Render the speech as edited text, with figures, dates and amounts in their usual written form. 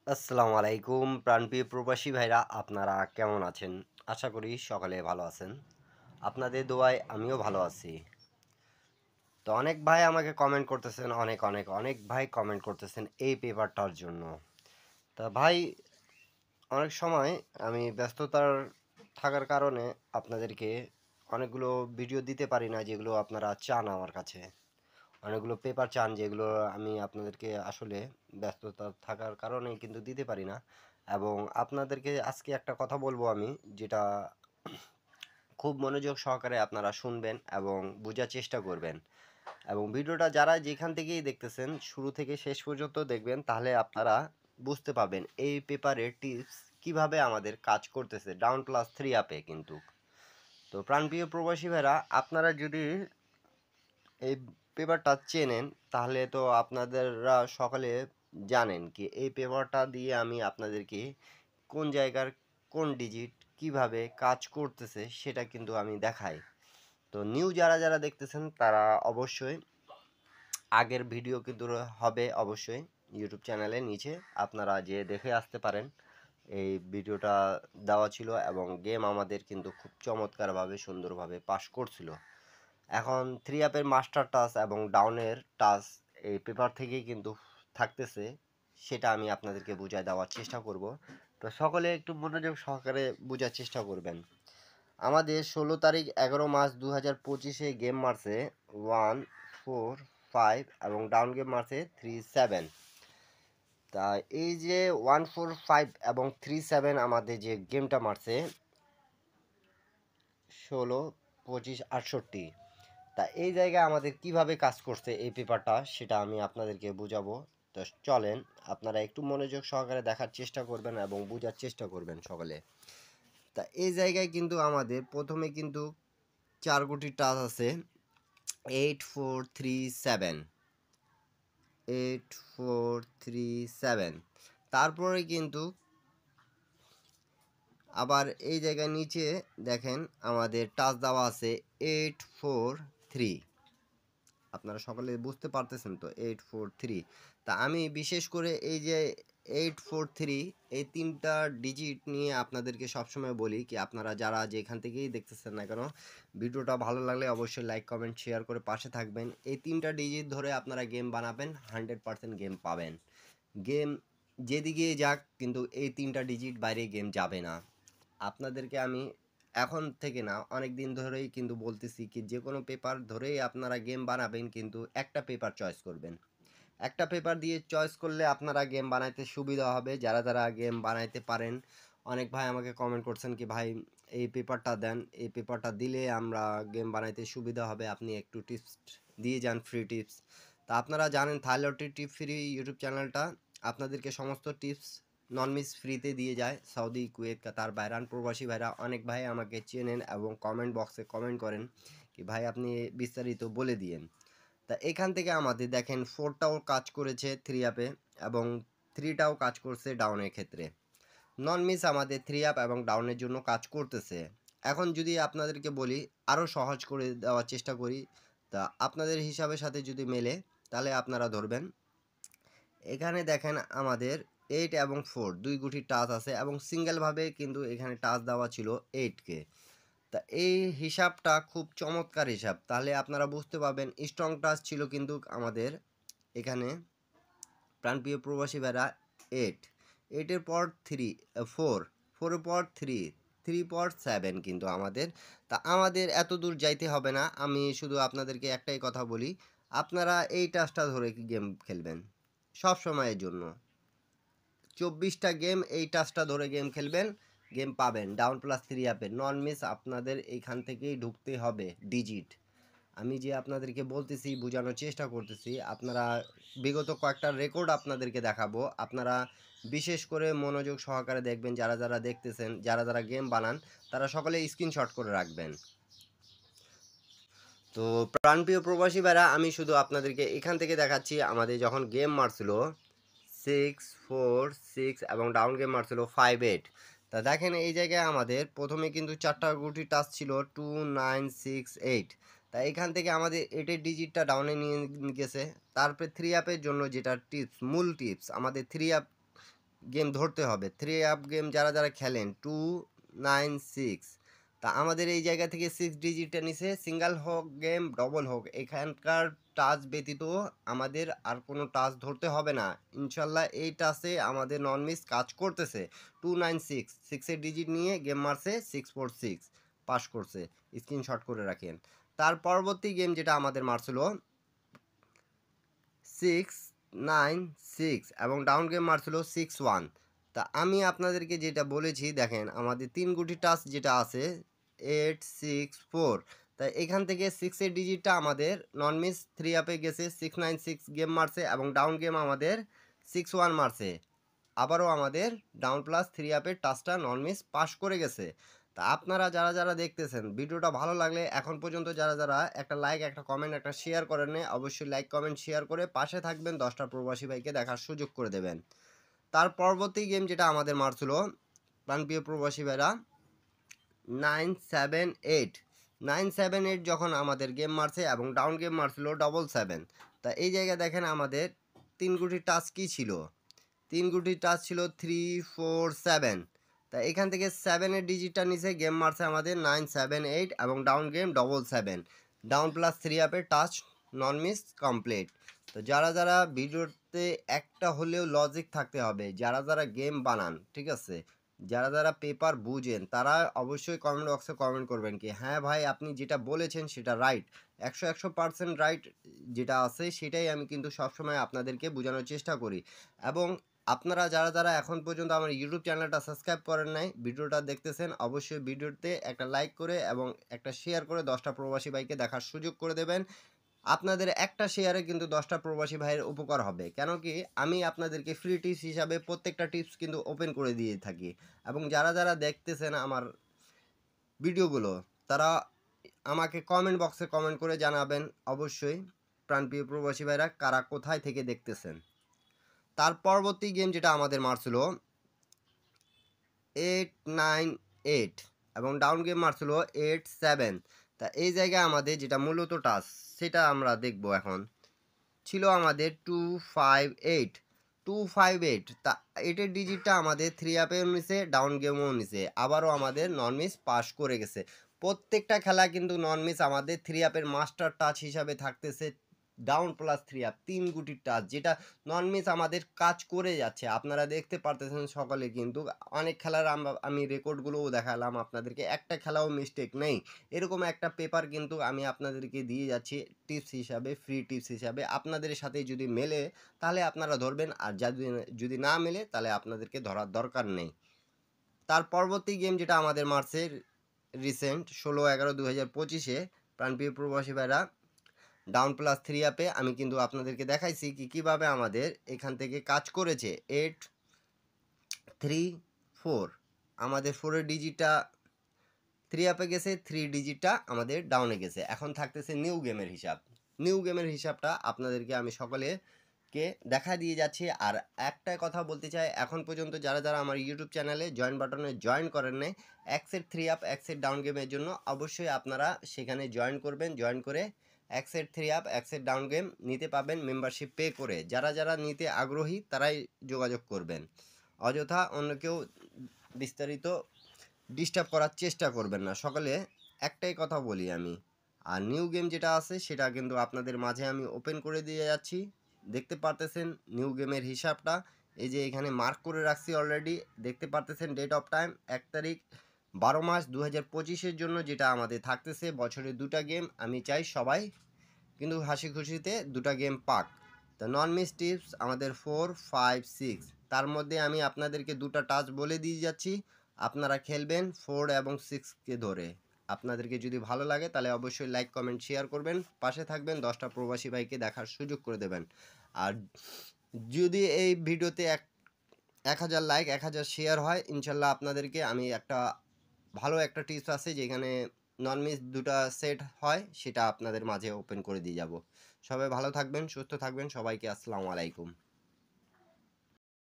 আসসালামু আলাইকুম প্রাণপ্রিয় প্রবাসী ভাইরা, আপনারা কেমন আছেন? আশা করি সকালে ভালো আছেন। আপনাদের দোয়ায় আমিও ভালো আছি। তো অনেক ভাই আমাকে কমেন্ট করতেছেন, অনেক ভাই কমেন্ট করতেছেন এই পেপারটার জন্য। তা ভাই, অনেক সময় আমি ব্যস্ততার থাকার কারণে আপনাদেরকে অনেকগুলো ভিডিও দিতে পারি না যেগুলো আপনারা চান আমার কাছে। অনেকগুলো পেপার চান যেগুলো আমি আপনাদেরকে আসলে ব্যস্ততা থাকার কারণে কিন্তু দিতে পারি না। এবং আপনাদেরকে আজকে একটা কথা বলবো আমি, যেটা খুব মনোযোগ সহকারে আপনারা শুনবেন এবং বোঝার চেষ্টা করবেন। এবং ভিডিওটা যারা যেখান থেকেই দেখতেছেন শুরু থেকে শেষ পর্যন্ত দেখবেন, তাহলে আপনারা বুঝতে পাবেন এই পেপারের টিপস কিভাবে আমাদের কাজ করতেছে ডাউন প্লাস 3 অ্যাপে কিন্তু। তো প্রাণপ্রিয় প্রবাসী ভাইরা, আপনারা যদি এই পেপারটা চেনেন তাহলে তো আপনাদেররা সকালে জানেন কি এই পেপারটা দিয়ে আমি আপনাদেরকে কোন জায়গার কোন ডিজিট কিভাবে কাজ করতেছে সেটা কিন্তু আমি দেখাই। তো নিউ যারা দেখতেছেন তারা অবশ্যই আগের ভিডিও কিন্তু হবে অবশ্যই ইউটিউব চ্যানেলে নিচে, আপনারা যে দেখে আসতে পারেন। এই ভিডিওটা দেওয়া ছিল এবং গেম আমাদের কিন্তু খুব চমৎকারভাবে সুন্দরভাবে পাস করছিল। এখন থ্রি অ্যাপের মাস্টার টাচ এবং ডাউনের টাচ এই পেপার থেকেই কিন্তু থাকতেছে, সেটা আমি আপনাদেরকে বুঝায় দেওয়ার চেষ্টা করব। তো সকলে একটু মনোযোগ সহকারে বোঝার চেষ্টা করবেন। আমাদের 16 তারিখ 11 মার্চ 2025 গেম মারছে 145 এবং ডাউন গেম মারছে 37। তা এই যে 145 এবং 37 আমাদের যে গেমটা মারছে 16, 25, 68, তা এই জায়গায় আমাদের কিভাবে কাজ করছে এই পেপারটা সেটা আমি আপনাদেরকে বুঝাবো। তো চলেন, আপনারা একটু মনোযোগ সহকারে দেখার চেষ্টা করবেন এবং বোঝার চেষ্টা করবেন সকলে। তা এই জায়গায় কিন্তু আমাদের প্রথমে কিন্তু 4 গুটি টাচ আছে 8437, 8437। তারপরে কিন্তু আবার এই জায়গায় নিচে দেখেন আমাদের টাচ দেওয়া আছে 843। আপনারা সকলে বুঝতে পারতেছেন তো 843। তা আমি বিশেষ করে এই যে 843 এই তিনটা ডিজিট নিয়ে আপনাদেরকে সবসময় বলি কি, আপনারা যারা যেখান থেকেই দেখতেছেন না কেন ভিডিওটা ভালো লাগলে অবশ্যই লাইক কমেন্ট শেয়ার করে পাশে থাকবেন। এই তিনটা ডিজিট ধরে আপনারা গেম বানাবেন, 100% গেম পাবেন। গেম যেদিকে যাক কিন্তু এই তিনটা ডিজিট বাইরে গেম যাবে না। আপনাদেরকে আমি এখন থেকে না অনেক দিন ধরেই কিন্তু বলতেছি কি, যে কোনো পেপার ধরেই আপনারা গেম বানাবেন কিন্তু একটা পেপার চয়েস করবেন। একটা পেপার দিয়ে চয়েস করলে আপনারা গেম বানাইতে সুবিধা হবে। যারা গেম বানাইতে পারেন, অনেক ভাই আমাকে কমেন্ট করছেন কি ভাই এই পেপারটা দেন, এই পেপারটা দিলে আমরা গেম বানাইতে সুবিধা হবে, আপনি একটু টিপস দিয়ে যান, ফ্রি টিপস। তা আপনারা জানেন থাইলটি টিপ ফ্রি ইউটিউব চ্যানেলটা আপনাদেরকে সমস্ত টিপস নন মিস ফ্রিতে দিয়ে যায়। সৌদি, কুয়েত, কাতার, বাইরান প্রবাসী ভাইরা অনেক ভাই আমাকে চেনেন এবং কমেন্ট বক্সে কমেন্ট করেন কি ভাই আপনি বিস্তারিত বলে দিয়েন। তা এখান থেকে আমাদের দেখেন 4টাও কাজ করেছে থ্রি অ্যাপে এবং 3টাও কাজ করছে ডাউনের ক্ষেত্রে। নন মিস আমাদের থ্রি অ্যাপ এবং ডাউনের জন্য কাজ করতেছে। এখন যদি আপনাদেরকে বলি আরও সহজ করে দেওয়ার চেষ্টা করি, তা আপনাদের হিসাবের সাথে যদি মেলে তাহলে আপনারা ধরবেন। এখানে দেখেন আমাদের 8 এবং 4 2 গুটি টাচ আছে এবং সিঙ্গেলভাবে কিন্তু এখানে টাচ দেওয়া ছিল 8কে। তা এই হিসাবটা খুব চমৎকার হিসাব, তাহলে আপনারা বুঝতে পারবেন স্ট্রং টাচ ছিল কিন্তু আমাদের এখানে প্রাণপ্রিয় প্রবাসী ভাইরা 8 পর 4 পর 3 পর 7 কিন্তু আমাদের। তা আমাদের এত দূর যাইতে হবে না, আমি শুধু আপনাদেরকে একটাই কথা বলি, আপনারা এই টাচটা ধরে গেম খেলবেন সব সময়ের জন্য। 24টা গেম এই টাচটা ধরে গেম খেলবেন, গেম পাবেন ডাউন প্লাস 3 অ্যাপে। নন মিস আপনাদের এইখান থেকেই ঢুকতে হবে ডিজিট। আমি যে আপনাদেরকে বলতেছি বোঝানোর চেষ্টা করতেছি, আপনারা বিগত কয়েকটা রেকর্ড আপনাদেরকে দেখাবো, আপনারা বিশেষ করে মনোযোগ সহকারে দেখবেন। যারা দেখতেছেন, যারা গেম বানান তারা সকলে স্ক্রিনশট করে রাখবেন। তো প্রাণপ্রিয় প্রবাসী ভাইরা, আমি শুধু আপনাদেরকে এখান থেকে দেখাচ্ছি আমাদের যখন গেম মারছিল 646 এবং ডাউন গেম মারছিল 58। তা দেখেন এই জায়গায় আমাদের প্রথমে কিন্তু 4টা গুটি টাচ ছিল 2968। তা এখান থেকে আমাদের 8-এর ডিজিটটা ডাউনে নিয়ে গেছে। তারপরে থ্রি অ্যাপের জন্য যেটা টিপস, মূল টিপস, আমাদের থ্রি অ্যাপ গেম ধরতে হবে। 3 আপ গেম যারা যারা খেলেন 296, তা আমাদের এই জায়গা থেকে 6 ডিজিটটা নিচে, সিঙ্গেল হোক গেম ডবল হোক এখানকার টাচ ব্যতীত আমাদের আর কোনো টাচ ধরতে হবে না ইনশাল্লাহ। এই টাচে আমাদের নন মিস কাজ করতেছে। 296 6এর ডিজিট নিয়ে গেম মারছে 646, পাস করছে। স্ক্রিনশট করে রাখেন। তার পরবর্তী গেম যেটা আমাদের মারছিল 696 এবং ডাউন গেম মারছিল 61। তা আমি আপনাদেরকে যেটা বলেছি দেখেন, আমাদের 3 গুটি টাচ যেটা আছে 864, তাই এখান থেকে 6এর ডিজিটটা আমাদের নন মিস 3 আপে গেছে, 696 গেম মারছে এবং ডাউন গেম আমাদের 61 মারছে। আবারও আমাদের ডাউন প্লাস 3 আপের টাচটা নন মিস পাস করে গেছে। তা আপনারা যারা যারা দেখতেছেন ভিডিওটা ভালো লাগলে এখন পর্যন্ত যারা যারা একটা লাইক, একটা কমেন্ট, একটা শেয়ার করেন না, অবশ্যই লাইক কমেন্ট শেয়ার করে পাশে থাকবেন, 10টা প্রবাসী ভাইকে দেখার সুযোগ করে দেবেন। তার পরবর্তী গেম যেটা আমাদের মারছিল প্রাণপ্রিয় প্রবাসী ভাইরা 978 যখন আমাদের গেম মারছে এবং ডাউন গেম মারছিল 777। তা এই জায়গায় দেখেন আমাদের 3 গুটি টাচ কি ছিল, 3 গুটি টাচ ছিল 347। তা এখান থেকে 7এর ডিজিটটা নিচে গেম মারছে আমাদের 978 এবং ডাউন গেম 777, ডাউন প্লাস 3 আপের টাচ নন মিস কমপ্লিট। তো যারা যারা ভিডিওতে একটা হলেও লজিক থাকতে হবে, যারা যারা গেম বানান, ঠিক আছে, যারা যারা পেপার বুঝেন তারা অবশ্যই কমেন্ট বক্সে কমেন্ট করবেন কি হ্যাঁ ভাই আপনি যেটা বলেছেন সেটা রাইট, 100% রাইট যেটা আছে সেটাই আমি কিন্তু সবসময় আপনাদেরকে বোঝানোর চেষ্টা করি। এবং আপনারা যারা যারা এখন পর্যন্ত আমার ইউটিউব চ্যানেলটা সাবস্ক্রাইব করেন নাই, ভিডিওটা দেখতেছেন, অবশ্যই ভিডিওতে একটা লাইক করে এবং একটা শেয়ার করে 10টা প্রবাসী ভাইকে দেখার সুযোগ করে দেবেন। আপনাদের একটা শেয়ারে কিন্তু 10টা প্রবাসী ভাইয়ের উপকার হবে। কেন কি আমি আপনাদেরকে ফ্রি টিপস হিসাবে প্রত্যেকটা টিপস কিন্তু ওপেন করে দিয়ে থাকি। এবং যারা যারা দেখতেছেন আমার ভিডিওগুলো তারা আমাকে কমেন্ট বক্সে কমেন্ট করে জানাবেন অবশ্যই প্রাণপ্রিয় প্রবাসী ভাইরা কারা কোথায় থেকে দেখতেছেন। তার পরবর্তী গেম যেটা আমাদের মারছিল 898 এবং ডাউন গেম মারছিল 87। তা এই জায়গায় আমাদের যেটা মূলত টাচ সেটা আমরা দেখব এখন, ছিল আমাদের 258। তা এটার ডিজিটটা আমাদের 3 আপেও নিছে, ডাউন গেমও নিছে, আবারও আমাদের নন মিস পাস করে গেছে। প্রত্যেকটা খেলা কিন্তু নন মিস আমাদের 3 আপের মাস্টার টাচ হিসাবে থাকতেছে ডাউন প্লাস 3 আপ 3 গুটির টাচ, যেটা নন মিস আমাদের কাজ করে যাচ্ছে। আপনারা দেখতে পারতেছেন সকালে কিন্তু অনেক খেলার আমি রেকর্ডগুলোও দেখালাম আপনাদেরকে, একটা খেলাও মিস্টেক নেই। এরকম একটা পেপার কিন্তু আমি আপনাদেরকে দিয়ে যাচ্ছি টিপস হিসাবে, ফ্রি টিপস হিসাবে। আপনাদের সাথে যদি মেলে তাহলে আপনারা ধরবেন, আর যদি না মেলে তাহলে আপনাদেরকে ধরার দরকার নেই। তার পরবর্তী গেম যেটা আমাদের মারছে রিসেন্ট 16/11/2025-এ প্রাণপ্রিয় প্রবাসী ভাইরা ডাউন প্লাস 3 আপে আমি কিন্তু আপনাদেরকে দেখাইছি কিভাবে আমাদের এখান থেকে কাজ করেছে। 834 আমাদের 4-এর ডিজিটটা 3 আপে গেছে, 3 ডিজিটটা আমাদের ডাউনে গেছে। এখন থাকতেছে নিউ গেমের হিসাব। নিউ গেমের হিসাবটা আপনাদেরকে আমি সকলেকে দেখা দিয়ে যাচ্ছি। আর একটা কথা বলতে চাই, এখন পর্যন্ত যারা যারা আমার ইউটিউব চ্যানেলে জয়েন বাটনে জয়েন করেন নাই এক্সের 3 আপ এক্সের ডাউন গেমের জন্য, অবশ্যই আপনারা সেখানে জয়েন করবেন। জয়েন করে এক্সের 3 আপ এক্সের ডাউন গেম নিতে পাবেন মেম্বারশিপ পে করে। যারা যারা নিতে আগ্রহী তারাই যোগাযোগ করবেন, অযথা অন্য কেউ বিস্তারিত ডিস্টার্ব করার চেষ্টা করবেন না। সকালে একটাই কথা বলি আমি, আর নিউ গেম যেটা আছে সেটা কিন্তু আপনাদের মাঝে আমি ওপেন করে দিয়ে যাচ্ছি। দেখতে পারতেছেন নিউ গেমের হিসাবটা, এই যে এখানে মার্ক করে রাখছি অলরেডি। দেখতে পারতেছেন ডেট অফ টাইম 1 তারিখ 12 মাস 2025-এর জন্য যেটা আমাদের থাকতেছে বছরে 2টা গেম। আমি চাই সবাই কিন্তু হাসি খুশিতে 2টা গেম পাক। তো নন মিস টিপস আমাদের 4, 5, 6, তার মধ্যে আমি আপনাদেরকে 2টা টাচ বলে দিয়ে যাচ্ছি, আপনারা খেলবেন 4 এবং 6কে ধরে। আপনাদেরকে যদি ভালো লাগে তাহলে অবশ্যই লাইক কমেন্ট শেয়ার করবেন, পাশে থাকবেন, 10টা প্রবাসী ভাইকে দেখার সুযোগ করে দেবেন। আর যদি এই ভিডিওতে 1000 লাইক 1000 শেয়ার হয় ইনশাল্লাহ আপনাদেরকে আমি একটা ভালো একটা টিপস আছে যেখানে নন মিস 2টা সেট হয় সেটা আপনাদের মাঝে ওপেন করে দিয়ে যাব। সবাই ভালো থাকবেন, সুস্থ থাকবেন, সবাইকে আসসালামু আলাইকুম।